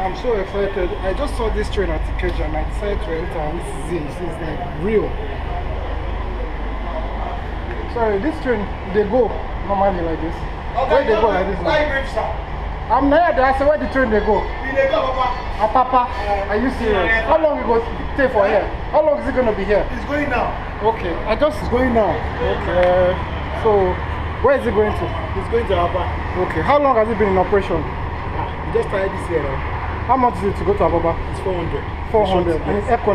I'm so excited. I just saw this train at Ikeja and I decided to enter, and this is it. This is like real. Sorry, this train, they go normally like this. Where they go like this now? I'm not there. I said, where the train they go? Papa. Are you serious? How long it will take for here? How long is it going to be here? It's going now. Okay, it's going now. Okay, so where is it going to? It's going to Abba. Okay, how long has it been in operation? We just started this year now. How much is it to go to Ababa? It's 400. 400. And it's air